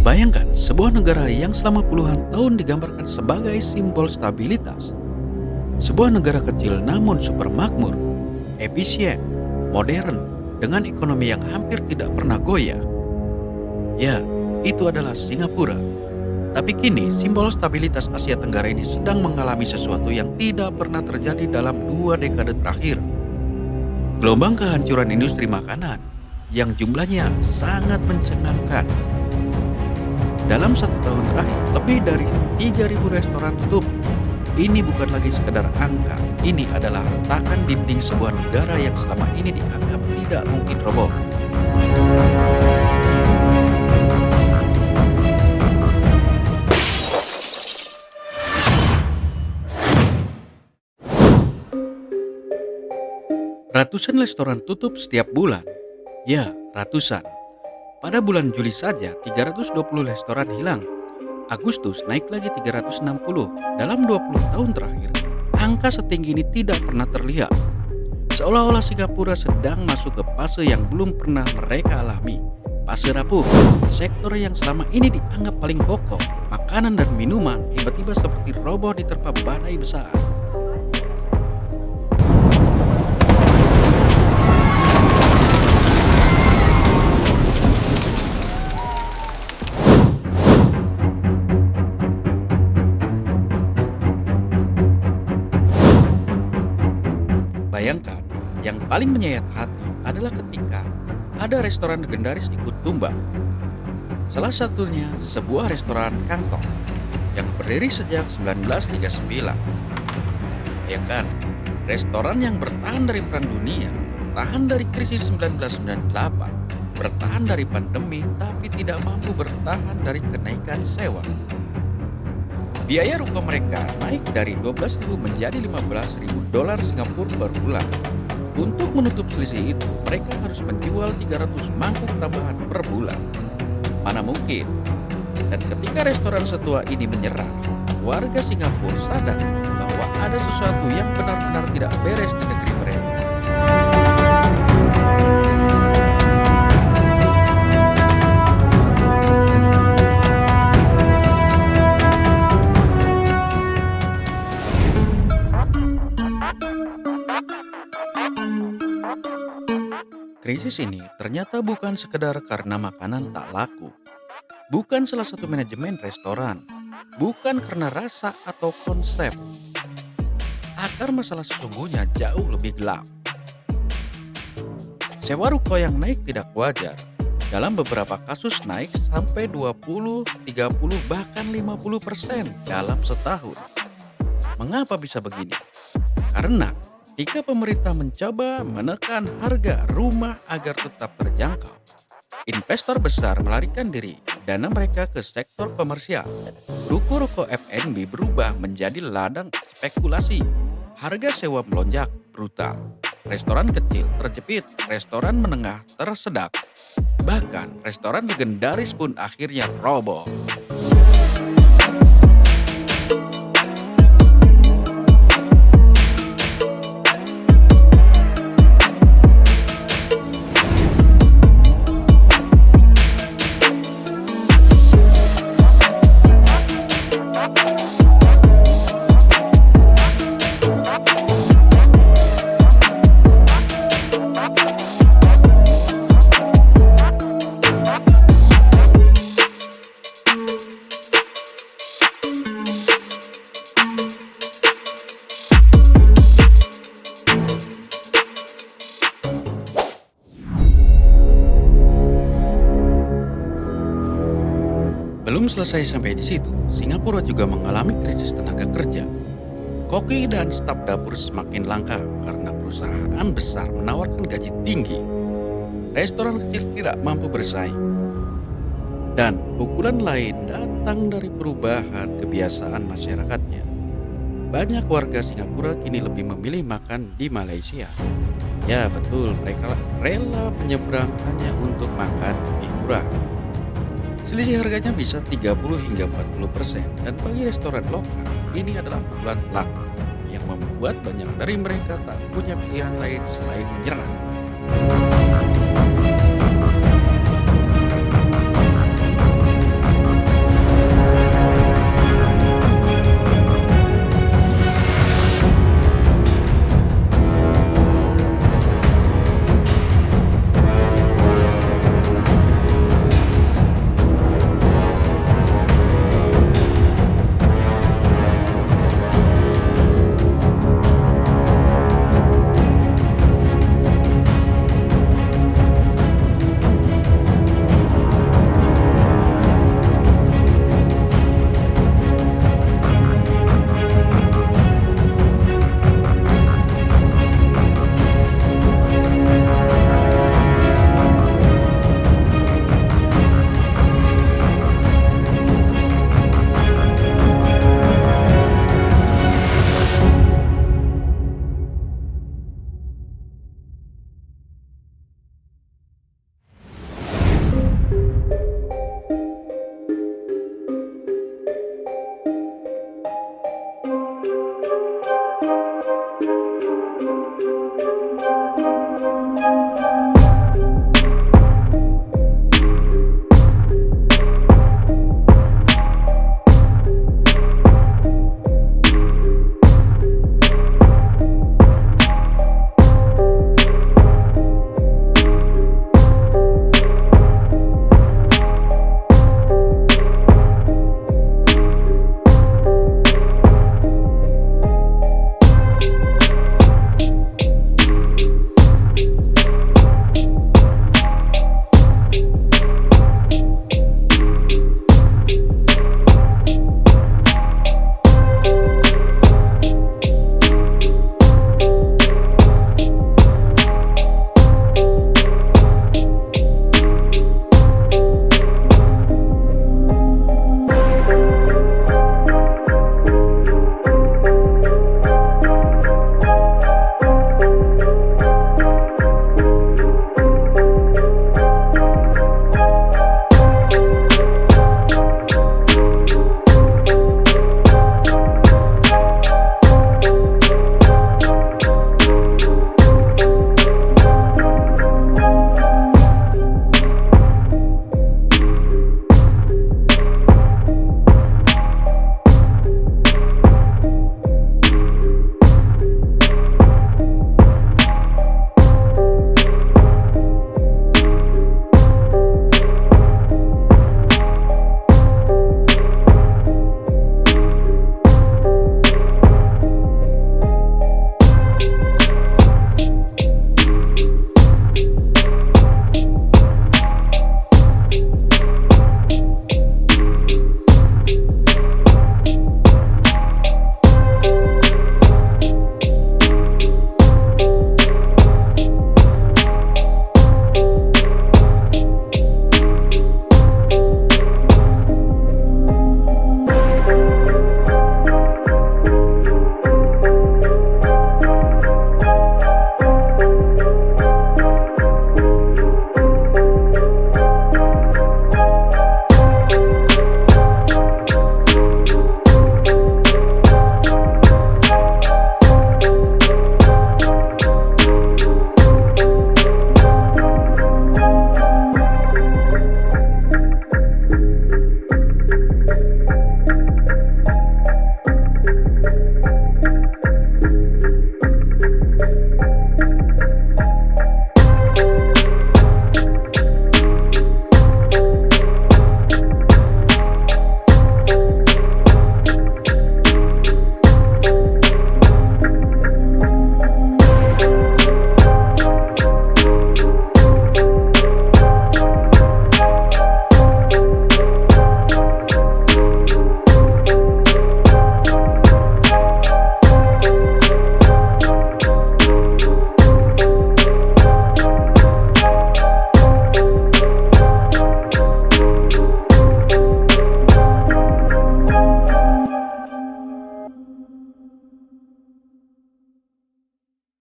Bayangkan sebuah negara yang selama puluhan tahun digambarkan sebagai simbol stabilitas. Sebuah negara kecil namun super makmur, efisien, modern, dengan ekonomi yang hampir tidak pernah goyah. Ya, itu adalah Singapura. Tapi kini simbol stabilitas Asia Tenggara ini sedang mengalami sesuatu yang tidak pernah terjadi dalam 2 dekade terakhir. Gelombang kehancuran industri makanan yang jumlahnya sangat mencengangkan. Dalam 1 tahun terakhir, lebih dari 3.000 restoran tutup. Ini bukan lagi sekedar angka, ini adalah retakan dinding sebuah negara yang selama ini dianggap tidak mungkin roboh. Ratusan restoran tutup setiap bulan. Ya, ratusan. Pada bulan Juli saja 320 restoran hilang. Agustus naik lagi 360. Dalam 20 tahun terakhir, angka setinggi ini tidak pernah terlihat. Seolah-olah Singapura sedang masuk ke fase yang belum pernah mereka alami. Fase rapuh, sektor yang selama ini dianggap paling kokoh, makanan dan minuman tiba-tiba seperti roboh diterpa badai besar. Bayangkan, yang paling menyayat hati adalah ketika ada restoran legendaris ikut tumbang. Salah satunya sebuah restoran Kangtong yang berdiri sejak 1939. Bayangkan, restoran yang bertahan dari Perang Dunia, bertahan dari krisis 1998, bertahan dari pandemi tapi tidak mampu bertahan dari kenaikan sewa. Biaya ruko mereka naik dari 12.000 menjadi 15.000 dolar Singapura per bulan. Untuk menutup selisih itu, mereka harus menjual 300 mangkuk tambahan per bulan. Mana mungkin? Dan ketika restoran setua ini menyerah, warga Singapura sadar bahwa ada sesuatu yang benar-benar tidak beres di negeri mereka. Krisis ini ternyata bukan sekedar karena makanan tak laku, bukan salah satu manajemen restoran, bukan karena rasa atau konsep. Akar masalah sesungguhnya jauh lebih gelap. Sewa ruko yang naik tidak wajar. Dalam beberapa kasus naik sampai 20, 30, bahkan 50% dalam setahun. Mengapa bisa begini? Karena jika pemerintah mencoba menekan harga rumah agar tetap terjangkau, investor besar melarikan diri dana mereka ke sektor komersial. Ruko-ruko F&B berubah menjadi ladang spekulasi. Harga sewa melonjak brutal. Restoran kecil terjepit, restoran menengah tersedak. Bahkan restoran legendaris pun akhirnya roboh. Belum selesai sampai di situ, Singapura juga mengalami krisis tenaga kerja. Koki dan staf dapur semakin langka karena perusahaan besar menawarkan gaji tinggi. Restoran kecil tidak mampu bersaing. Dan pukulan lain datang dari perubahan kebiasaan masyarakatnya. Banyak warga Singapura kini lebih memilih makan di Malaysia. Ya betul, mereka rela menyeberang hanya untuk makan lebih murah. Selisih harganya bisa 30 hingga 40%, dan bagi restoran lokal, ini adalah pukulan telak yang membuat banyak dari mereka tak punya pilihan lain selain menyerah.